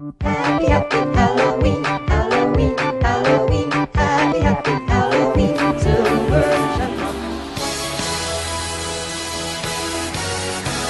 Happy, happy Halloween, Halloween, Halloween. Happy, happy Halloween, Silver Shamrock.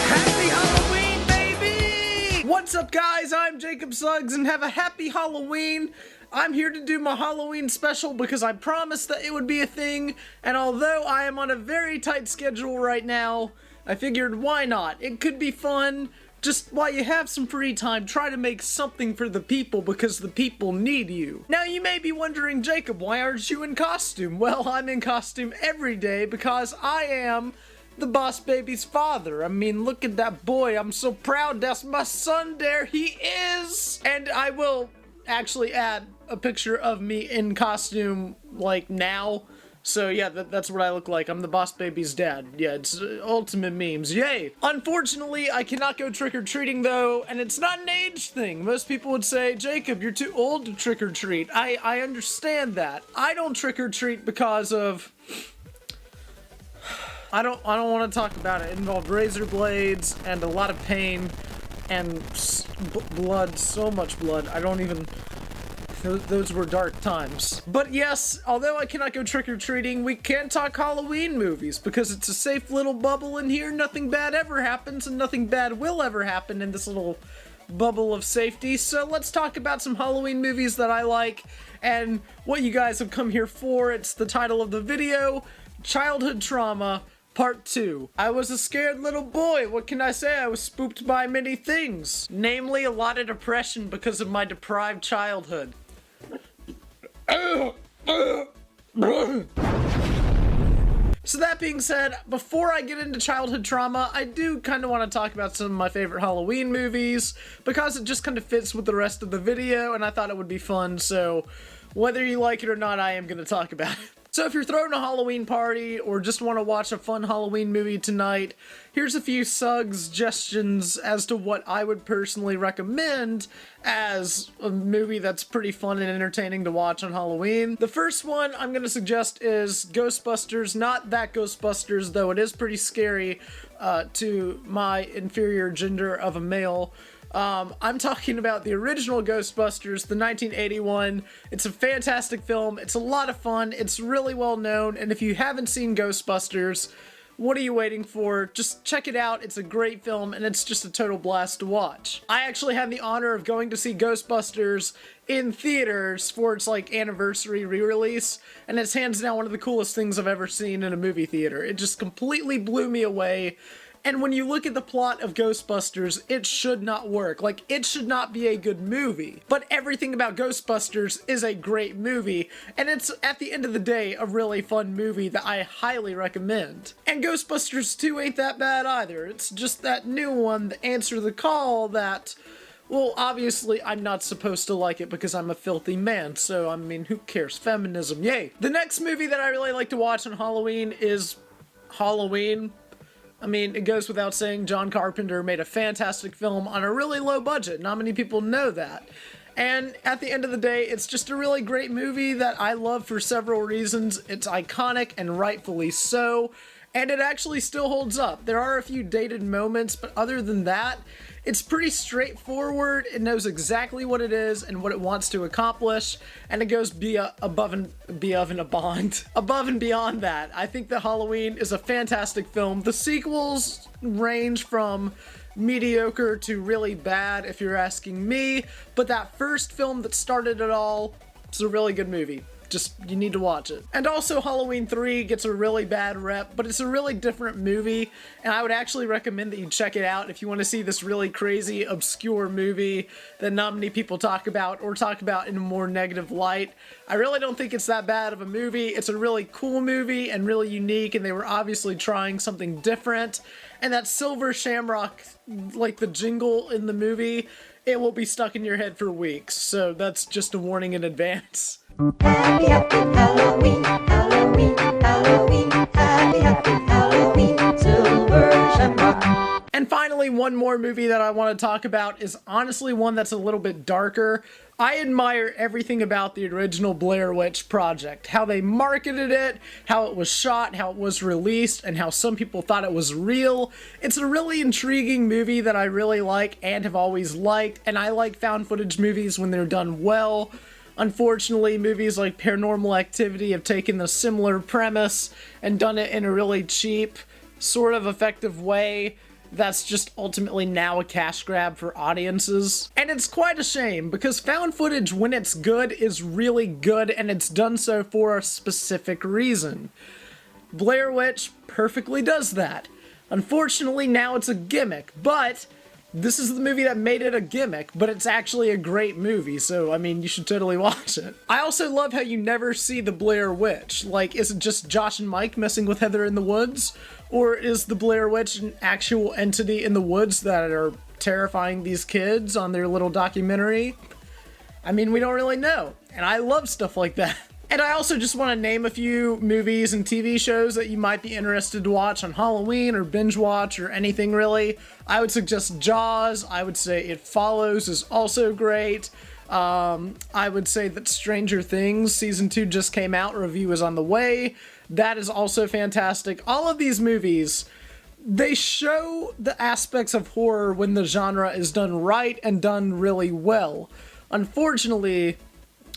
Happy Halloween, baby! What's up, guys? I'm Jacob Suggs, and have a happy Halloween. I'm here to do my Halloween special because I promised that it would be a thing, and although I am on a very tight schedule right now, I figured why not? It could be fun. Just while you have some free time, try to make something for the people because the people need you. Now you may be wondering, Jacob, why aren't you in costume? Well, I'm in costume every day because I am the boss baby's father. I mean, look at that boy. I'm so proud. That's my son. There he is. And I will actually add a picture of me in costume like now. So yeah, that's what I look like. I'm the boss baby's dad. Yeah, it's ultimate memes. Yay! Unfortunately, I cannot go trick-or-treating though, and it's not an age thing. Most people would say, Jacob, you're too old to trick-or-treat. I understand that. I don't trick-or-treat because of... I don't want to talk about it. It involved razor blades and a lot of pain and blood, so much blood. I don't even... Those were dark times. But yes, although I cannot go trick-or-treating, we can talk Halloween movies because it's a safe little bubble in here. Nothing bad ever happens and nothing bad will ever happen in this little bubble of safety. So let's talk about some Halloween movies that I like and what you guys have come here for. It's the title of the video, Childhood Trauma Part 2. I was a scared little boy. What can I say? I was spooked by many things, namely a lot of depression because of my deprived childhood. So that being said, before I get into childhood trauma, I do kind of want to talk about some of my favorite Halloween movies because it just kind of fits with the rest of the video and I thought it would be fun, so whether you like it or not, I am going to talk about it. So if you're throwing a Halloween party or just want to watch a fun Halloween movie tonight, here's a few suggestions as to what I would personally recommend as a movie that's pretty fun and entertaining to watch on Halloween. The first one I'm going to suggest is Ghostbusters. Not that Ghostbusters, though it is pretty scary to my inferior gender of a male. I'm talking about the original Ghostbusters, the 1981. It's a fantastic film. It's a lot of fun. It's really well known. And if you haven't seen Ghostbusters, what are you waiting for? Just check it out. It's a great film and it's just a total blast to watch. I actually had the honor of going to see Ghostbusters in theaters for its anniversary re-release, and it's hands down one of the coolest things I've ever seen in a movie theater. It just completely blew me away. And when you look at the plot of Ghostbusters, it should not work. It should not be a good movie. But everything about Ghostbusters is a great movie, and it's, at the end of the day, a really fun movie that I highly recommend. And Ghostbusters 2 ain't that bad either. It's just that new one, the Answer the Call, that... Well, obviously, I'm not supposed to like it because I'm a filthy man, so, I mean, who cares? Feminism, yay! The next movie that I really like to watch on Halloween is Halloween. I mean, it goes without saying, John Carpenter made a fantastic film on a really low budget. Not many people know that. And at the end of the day, it's just a really great movie that I love for several reasons. It's iconic and rightfully so. And it actually still holds up. There are a few dated moments, but other than that, it's pretty straightforward. It knows exactly what it is and what it wants to accomplish, and it goes above and beyond that. I think that Halloween is a fantastic film. The sequels range from mediocre to really bad, if you're asking me, but that first film that started it all, it's a really good movie. Just, you need to watch it. And also Halloween 3 gets a really bad rep, but it's a really different movie, and I would actually recommend that you check it out if you want to see this really crazy, obscure movie that not many people talk about or talk about in a more negative light. I really don't think it's that bad of a movie. It's a really cool movie and really unique, and they were obviously trying something different. And that silver shamrock, the jingle in the movie, it will be stuck in your head for weeks. So that's just a warning in advance. Happy, happy Halloween, Halloween, Halloween. Happy, happy Halloween, Silver Shamrock. And finally, one more movie that I want to talk about is honestly one that's a little bit darker. I admire everything about the original Blair Witch Project. How they marketed it, how it was shot, how it was released, and how some people thought it was real. It's a really intriguing movie that I really like and have always liked, and I like found footage movies when they're done well. Unfortunately, movies like Paranormal Activity have taken a similar premise and done it in a really cheap, sort of effective way that's just ultimately now a cash grab for audiences. And it's quite a shame, because found footage, when it's good, is really good, and it's done so for a specific reason. Blair Witch perfectly does that. Unfortunately, now it's a gimmick, but this is the movie that made it a gimmick, but it's actually a great movie, so, I mean, you should totally watch it. I also love how you never see the Blair Witch. Like, is it just Josh and Mike messing with Heather in the woods? Or is the Blair Witch an actual entity in the woods that are terrifying these kids on their little documentary? I mean, we don't really know, and I love stuff like that. And I also just want to name a few movies and TV shows that you might be interested to watch on Halloween or binge watch or anything really. I would suggest Jaws. I would say It Follows is also great. I would say that Stranger Things Season 2 just came out. Review is on the way. That is also fantastic. All of these movies, they show the aspects of horror when the genre is done right and done really well. Unfortunately,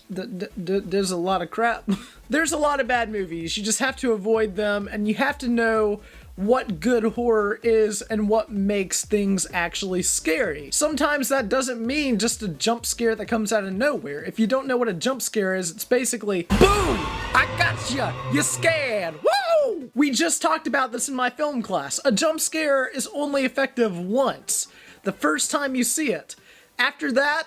there's a lot of crap. There's a lot of bad movies. You just have to avoid them, and you have to know what good horror is and what makes things actually scary. Sometimes that doesn't mean just a jump scare that comes out of nowhere. If you don't know what a jump scare is, it's basically, boom! I gotcha! You're scared! Woo! We just talked about this in my film class. A jump scare is only effective once. The first time you see it. After that,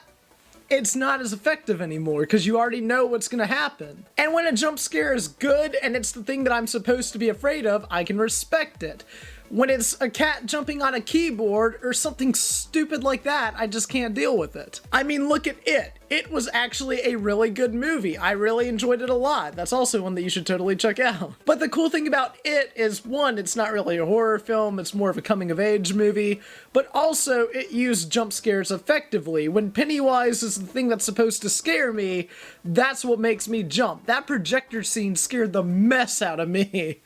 it's not as effective anymore because you already know what's gonna happen. And when a jump scare is good and it's the thing that I'm supposed to be afraid of, I can respect it. When it's a cat jumping on a keyboard or something stupid like that, I just can't deal with it. I mean, look at It. It was actually a really good movie. I really enjoyed it a lot. That's also one that you should totally check out. But the cool thing about It is, one, it's not really a horror film, it's more of a coming-of-age movie, but also it used jump scares effectively. When Pennywise is the thing that's supposed to scare me, that's what makes me jump. That projector scene scared the mess out of me.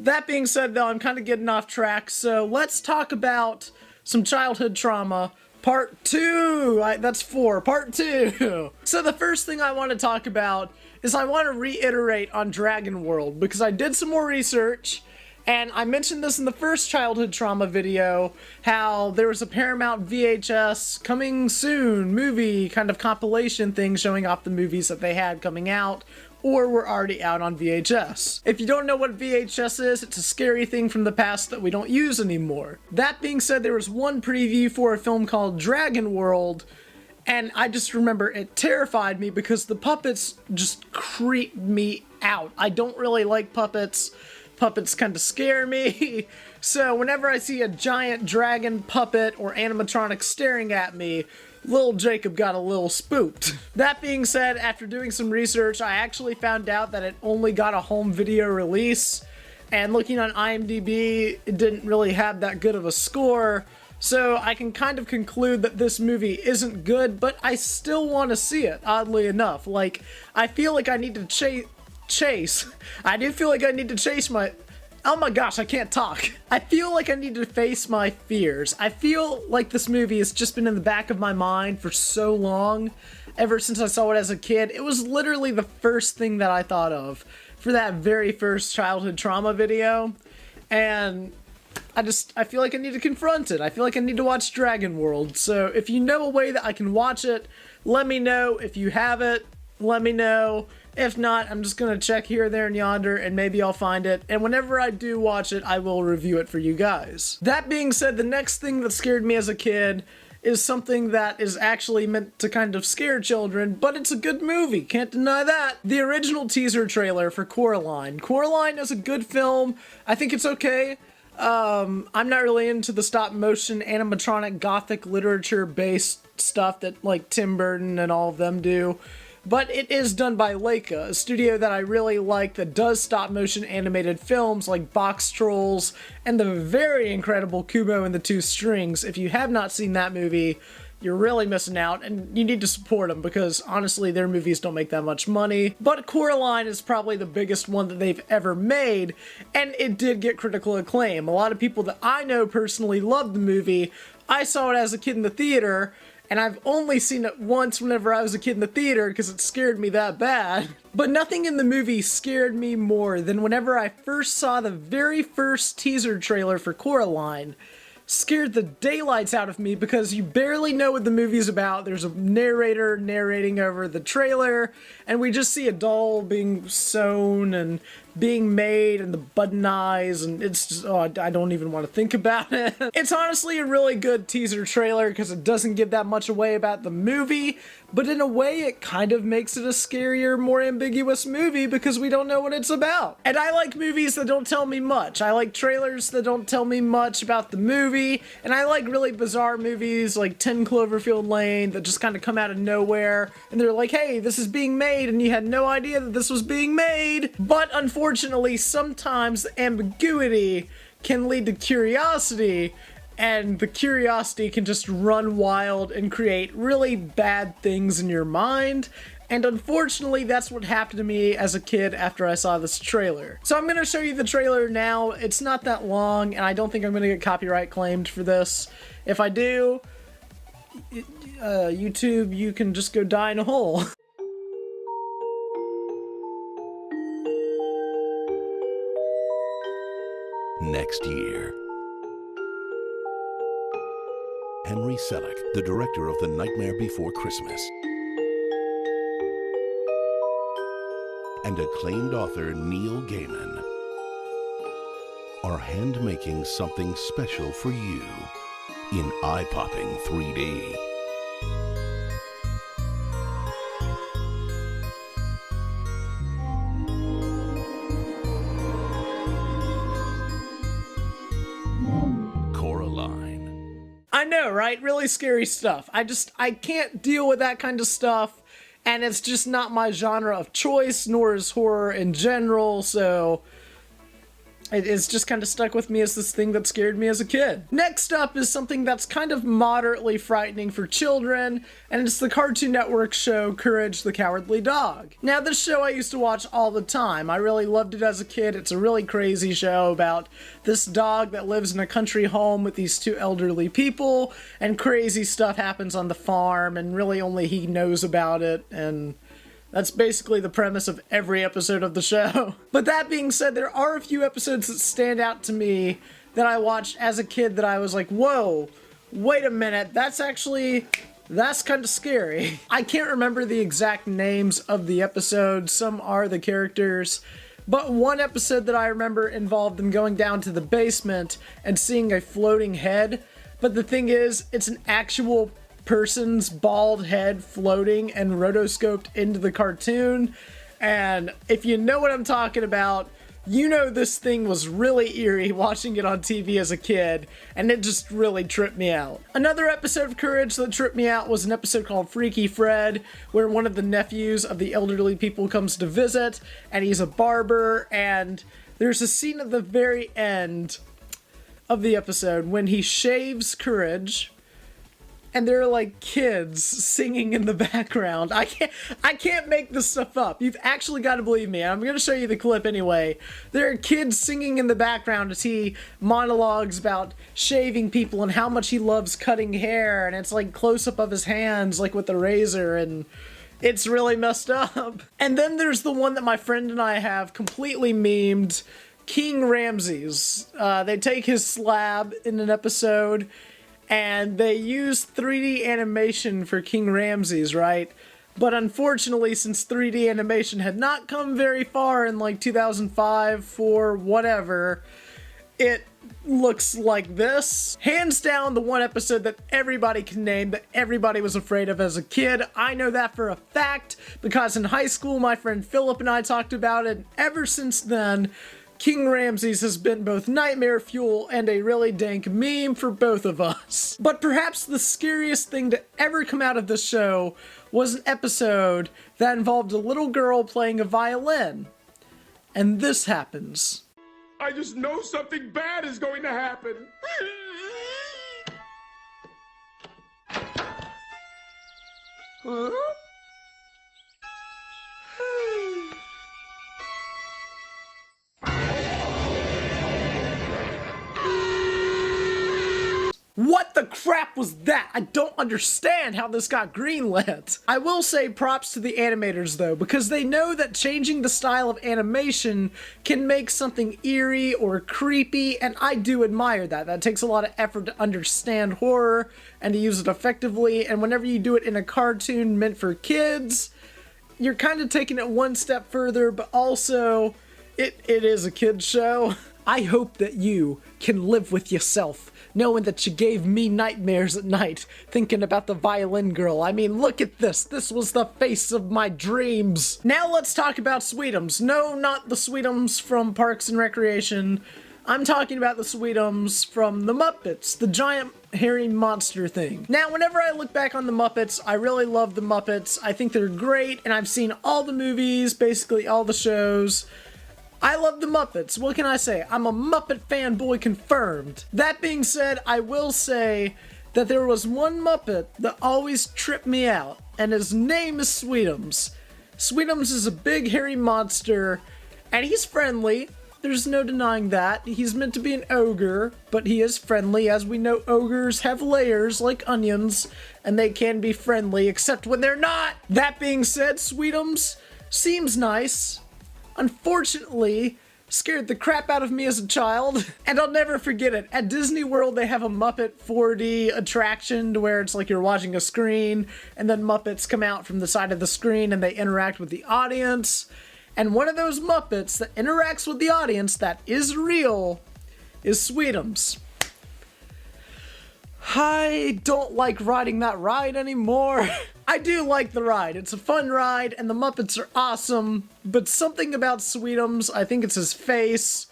That being said, though, I'm kind of getting off track, so let's talk about some childhood trauma. Part 2! That's 4. Part 2! So the first thing I want to talk about is I want to reiterate on Dragon World, because I did some more research, and I mentioned this in the first childhood trauma video, how there was a Paramount VHS coming soon movie kind of compilation thing showing off the movies that they had coming out, or were already out on VHS. If you don't know what VHS is, it's a scary thing from the past that we don't use anymore. That being said, there was one preview for a film called Dragon World, and I just remember it terrified me because the puppets just creep me out. I don't really like puppets. Puppets kind of scare me. So whenever I see a giant dragon puppet or animatronic staring at me, little Jacob got a little spooked. That being said, after doing some research, I actually found out that it only got a home video release, and looking on IMDb, it didn't really have that good of a score, so I can kind of conclude that this movie isn't good, but I still want to see it, oddly enough. Like, I feel like I need to I do feel like I need to chase my... Oh my gosh, I can't talk. I feel like I need to face my fears. I feel like this movie has just been in the back of my mind for so long, ever since I saw it as a kid. It was literally the first thing that I thought of for that very first childhood trauma video, and I feel like I need to confront it. I feel like I need to watch Dragon World. So if you know a way that I can watch it, let me know. If you have it, let me know. If not, I'm just gonna check here, there, and yonder, and maybe I'll find it. And whenever I do watch it, I will review it for you guys. That being said, the next thing that scared me as a kid is something that is actually meant to kind of scare children, but it's a good movie, can't deny that. The original teaser trailer for Coraline. Coraline is a good film. I think it's okay. I'm not really into the stop motion animatronic gothic literature based stuff that like Tim Burton and all of them do. But it is done by Leica, a studio that I really like that does stop motion animated films like Box Trolls and the very incredible Kubo and the Two Strings. If you have not seen that movie, you're really missing out, and you need to support them because honestly their movies don't make that much money. But Coraline is probably the biggest one that they've ever made, and it did get critical acclaim. A lot of people that I know personally loved the movie. I saw it as a kid in the theater, and I've only seen it once whenever I was a kid in the theater because it scared me that bad. But nothing in the movie scared me more than whenever I first saw the very first teaser trailer for Coraline. Scared the daylights out of me because you barely know what the movie's about. There's a narrator narrating over the trailer, and we just see a doll being sewn and being made and the button eyes, and it's just, oh, I don't even want to think about it. It's honestly a really good teaser trailer because it doesn't give that much away about the movie, but in a way it kind of makes it a scarier, more ambiguous movie because we don't know what it's about. And I like movies that don't tell me much. I like trailers that don't tell me much about the movie, and I like really bizarre movies like 10 Cloverfield Lane that just kind of come out of nowhere, and they're like, hey, this is being made, and you had no idea that this was being made. But unfortunately, sometimes ambiguity can lead to curiosity, and the curiosity can just run wild and create really bad things in your mind. And unfortunately, that's what happened to me as a kid after I saw this trailer. So I'm going to show you the trailer now. It's not that long, and I don't think I'm going to get copyright claimed for this. If I do, YouTube, you can just go die in a hole. Next year. Henry Selick, the director of The Nightmare Before Christmas, and acclaimed author Neil Gaiman are hand-making something special for you in eye-popping 3D. I know, right? Really scary stuff. I can't deal with that kind of stuff, and it's just not my genre of choice, nor is horror in general, so it's just kind of stuck with me as this thing that scared me as a kid. Next up is something that's kind of moderately frightening for children, and it's the Cartoon Network show Courage the Cowardly Dog. Now, this show I used to watch all the time. I really loved it as a kid. It's a really crazy show about this dog that lives in a country home with these two elderly people, and crazy stuff happens on the farm, and really only he knows about it, and that's basically the premise of every episode of the show. But that being said, there are a few episodes that stand out to me that I watched as a kid that I was like, whoa, wait a minute, that's kind of scary. I can't remember the exact names of the episodes. Some are the characters. But one episode that I remember involved them going down to the basement and seeing a floating head. But the thing is, it's an actual person's bald head floating and rotoscoped into the cartoon. And if you know what I'm talking about, you know this thing was really eerie watching it on TV as a kid, and it just really tripped me out. Another episode of Courage that tripped me out was an episode called Freaky Fred, where one of the nephews of the elderly people comes to visit, and he's a barber, and there's a scene at the very end of the episode when he shaves Courage, and there are like kids singing in the background. I can't make this stuff up. You've actually got to believe me. I'm going to show you the clip anyway. There are kids singing in the background as he monologues about shaving people and how much he loves cutting hair, and it's like close up of his hands like with the razor, and it's really messed up. And then there's the one that my friend and I have completely memed, King Ramses. They take his slab in an episode, and they use 3D animation for King Ramses, right? But unfortunately, since 3D animation had not come very far in like 2005, 4, whatever, It looks like this. Hands down, the one episode that everybody can name, that everybody was afraid of as a kid. I know that for a fact because in high school, my friend Philip and I talked about it. And ever since then, King Ramses has been both nightmare fuel and a really dank meme for both of us. But perhaps the scariest thing to ever come out of this show was an episode that involved a little girl playing a violin. And this happens. I just know something bad is going to happen. Huh? What the crap was that? I don't understand how this got greenlit. I will say props to the animators though, because they know that changing the style of animation can make something eerie or creepy, and I do admire that. That takes a lot of effort to understand horror and to use it effectively, and whenever you do it in a cartoon meant for kids, you're kind of taking it one step further, but also it is a kid's show. I hope that you can live with yourself, knowing that you gave me nightmares at night, thinking about the violin girl. I mean, look at this. This was the face of my dreams. Now let's talk about Sweetums. No, not the Sweetums from Parks and Recreation. I'm talking about the Sweetums from the Muppets, the giant hairy monster thing. Now, whenever I look back on the Muppets, I really love the Muppets. I think they're great, and I've seen all the movies, basically all the shows. I love the Muppets. What can I say? I'm a Muppet fanboy confirmed. That being said, I will say that there was one Muppet that always tripped me out, and his name is Sweetums. Sweetums is a big hairy monster, and he's friendly. There's no denying that. He's meant to be an ogre, but he is friendly. As we know, ogres have layers like onions, and they can be friendly, except when they're not. That being said, Sweetums seems nice. Unfortunately, scared the crap out of me as a child, and I'll never forget it. At Disney World, they have a Muppet 4D attraction to where it's like you're watching a screen, and then Muppets come out from the side of the screen and they interact with the audience. And one of those Muppets that interacts with the audience that is real is Sweetums. I don't like riding that ride anymore. I do like the ride. It's a fun ride, and the Muppets are awesome, but something about Sweetums, I think it's his face.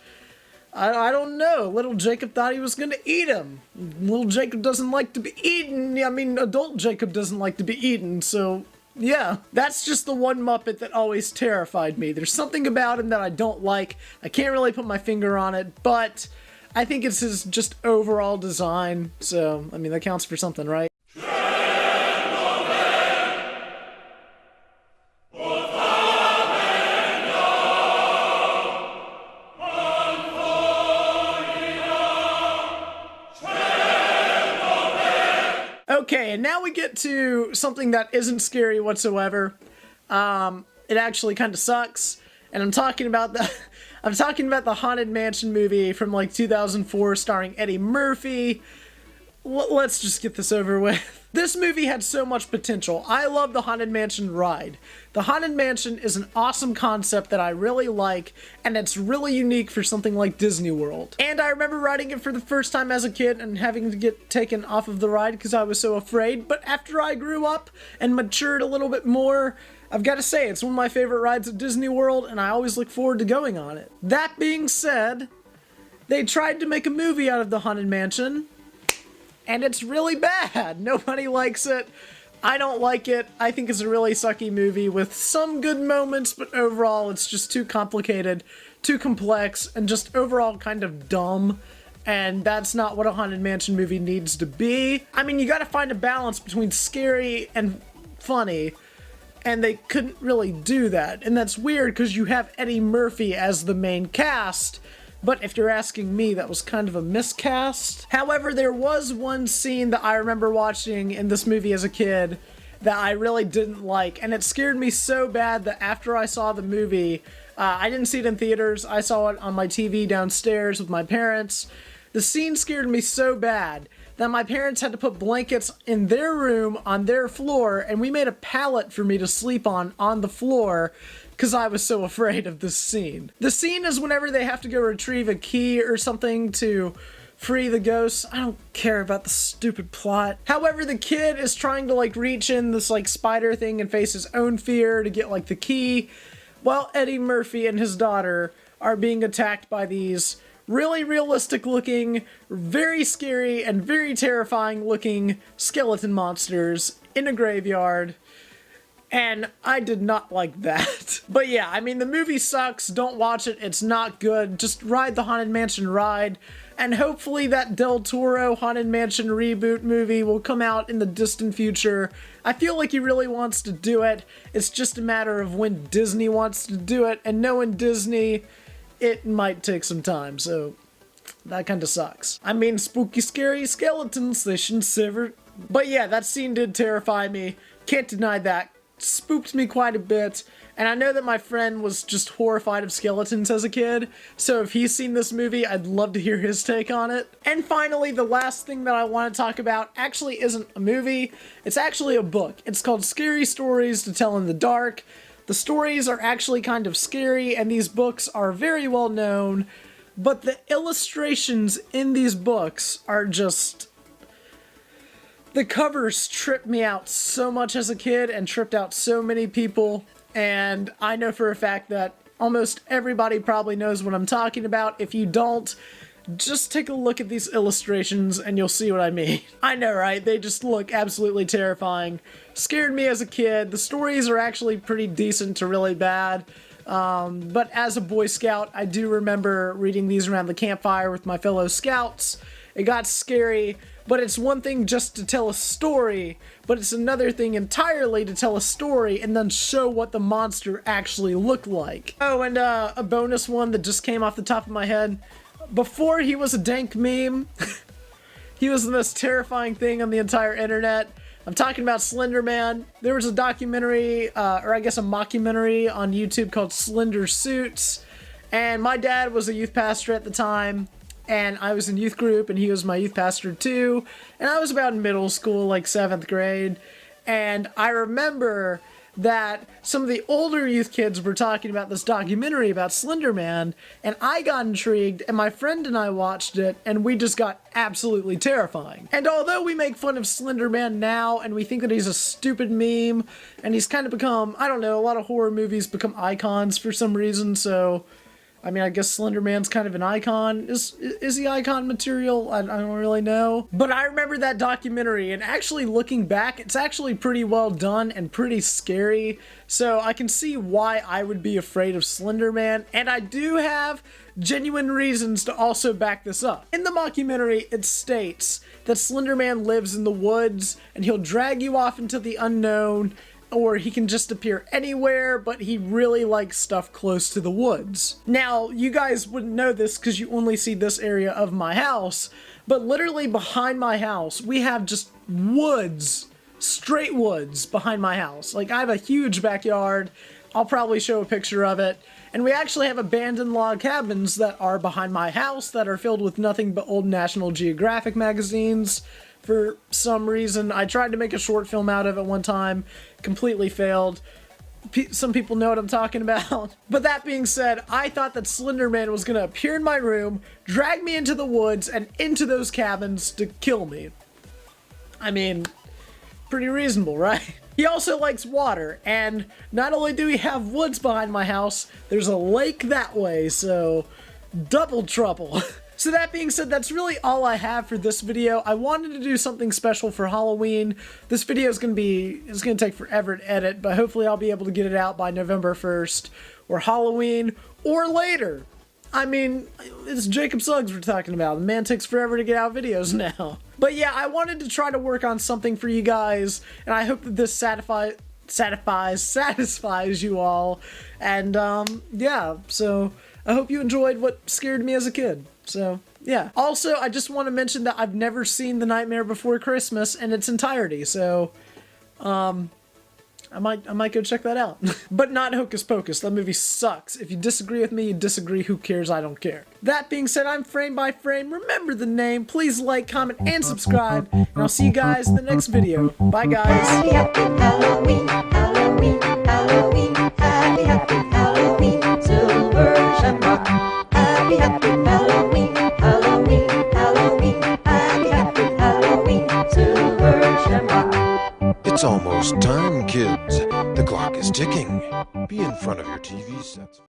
I don't know. Little Jacob thought he was going to eat him. Little Jacob doesn't like to be eaten. I mean, adult Jacob doesn't like to be eaten, so yeah. That's just the one Muppet that always terrified me. There's something about him that I don't like. I can't really put my finger on it, but I think it's his just overall design, so, I mean, that counts for something, right? Okay, and now we get to something that isn't scary whatsoever. It actually kind of sucks, and I'm talking about the Haunted Mansion movie from like 2004 starring Eddie Murphy. Let's just get this over with. This movie had so much potential. I love the Haunted Mansion ride. The Haunted Mansion is an awesome concept that I really like, and it's really unique for something like Disney World. And I remember riding it for the first time as a kid and having to get taken off of the ride because I was so afraid. But after I grew up and matured a little bit more, I've got to say, it's one of my favorite rides at Disney World, and I always look forward to going on it. That being said, they tried to make a movie out of the Haunted Mansion, and it's really bad. Nobody likes it. I don't like it. I think it's a really sucky movie with some good moments, but overall it's just too complicated, too complex, and just overall kind of dumb. And that's not what a Haunted Mansion movie needs to be. I mean, you gotta find a balance between scary and funny, and they couldn't really do that. And that's weird because you have Eddie Murphy as the main cast, but if you're asking me, that was kind of a miscast. However, there was one scene that I remember watching in this movie as a kid that I really didn't like, and it scared me so bad that after I saw the movie, I didn't see it in theaters, I saw it on my TV downstairs with my parents. The scene scared me so bad that my parents had to put blankets in their room on their floor, and we made a pallet for me to sleep on the floor because I was so afraid of this scene. The scene is whenever they have to go retrieve a key or something to free the ghosts. I don't care about the stupid plot. However, the kid is trying to like reach in this like spider thing and face his own fear to get like the key, while Eddie Murphy and his daughter are being attacked by these really realistic looking, very scary and very terrifying looking skeleton monsters in a graveyard. And I did not like that. But yeah, I mean, the movie sucks. Don't watch it. It's not good. Just ride the Haunted Mansion ride. And hopefully that Del Toro Haunted Mansion reboot movie will come out in the distant future. I feel like he really wants to do it. It's just a matter of when Disney wants to do it. And knowing Disney, it might take some time. So that kind of sucks. I mean, spooky, scary skeletons, they shouldn't shiver. But yeah, that scene did terrify me. Can't deny that. Spooked me quite a bit, and I know that my friend was just horrified of skeletons as a kid, so if he's seen this movie, I'd love to hear his take on it. And finally, the last thing that I want to talk about actually isn't a movie, it's actually a book. It's called Scary Stories to Tell in the Dark. The stories are actually kind of scary, and these books are very well known, but the illustrations in these books are just... The covers tripped me out so much as a kid and tripped out so many people, and I know for a fact that almost everybody probably knows what I'm talking about. If you don't, just take a look at these illustrations and you'll see what I mean. I know, right? They just look absolutely terrifying. Scared me as a kid. The stories are actually pretty decent to really bad. But as a Boy Scout, I do remember reading these around the campfire with my fellow scouts. It got scary, but it's one thing just to tell a story, but it's another thing entirely to tell a story and then show what the monster actually looked like. Oh, and a bonus one that just came off the top of my head. Before he was a dank meme, he was the most terrifying thing on the entire internet. I'm talking about Slender Man. There was a documentary, or I guess a mockumentary on YouTube called Slender Suits, and my dad was a youth pastor at the time, and I was in youth group, and he was my youth pastor too, and I was about in middle school, like 7th grade, and I remember that some of the older youth kids were talking about this documentary about Slender Man, and I got intrigued, and my friend and I watched it, and we just got absolutely terrifying. And although we make fun of Slender Man now, and we think that he's a stupid meme, and he's kind of become, I don't know, a lot of horror movies become icons for some reason, so... I mean, I guess Slender Man's kind of an icon. Is he icon material? I don't really know. But I remember that documentary, and actually looking back, it's actually pretty well done and pretty scary. So I can see why I would be afraid of Slender Man, and I do have genuine reasons to also back this up. In the mockumentary, it states that Slender Man lives in the woods, and he'll drag you off into the unknown, or he can just appear anywhere, but he really likes stuff close to the woods. Now, you guys wouldn't know this because you only see this area of my house, but literally behind my house, we have just woods, straight woods behind my house. Like, I have a huge backyard. I'll probably show a picture of it. And we actually have abandoned log cabins that are behind my house that are filled with nothing but old National Geographic magazines. For some reason, I tried to make a short film out of it one time, completely failed. Some people know what I'm talking about. But that being said, I thought that Slender Man was going to appear in my room, drag me into the woods and into those cabins to kill me. I mean, pretty reasonable, right? He also likes water, and not only do we have woods behind my house, there's a lake that way, so double trouble. So that being said, that's really all I have for this video. I wanted to do something special for Halloween. This video is going to take forever to edit, but hopefully I'll be able to get it out by November 1st, or Halloween, or later. I mean, it's Jacob Suggs we're talking about. The man takes forever to get out videos now. But yeah, I wanted to try to work on something for you guys, and I hope that this satisfies you all. And yeah, so I hope you enjoyed what scared me as a kid. So, yeah. Also, I just want to mention that I've never seen The Nightmare Before Christmas in its entirety, so, I might go check that out. But not Hocus Pocus. That movie sucks. If you disagree with me, you disagree. Who cares? I don't care. That being said, I'm Frame by Frame. Remember the name. Please like, comment, and subscribe. And I'll see you guys in the next video. Bye, guys. Happy, happy Halloween, Halloween, Halloween, happy, happy Halloween. almost time, kids. The clock is ticking. Be in front of your TV sets.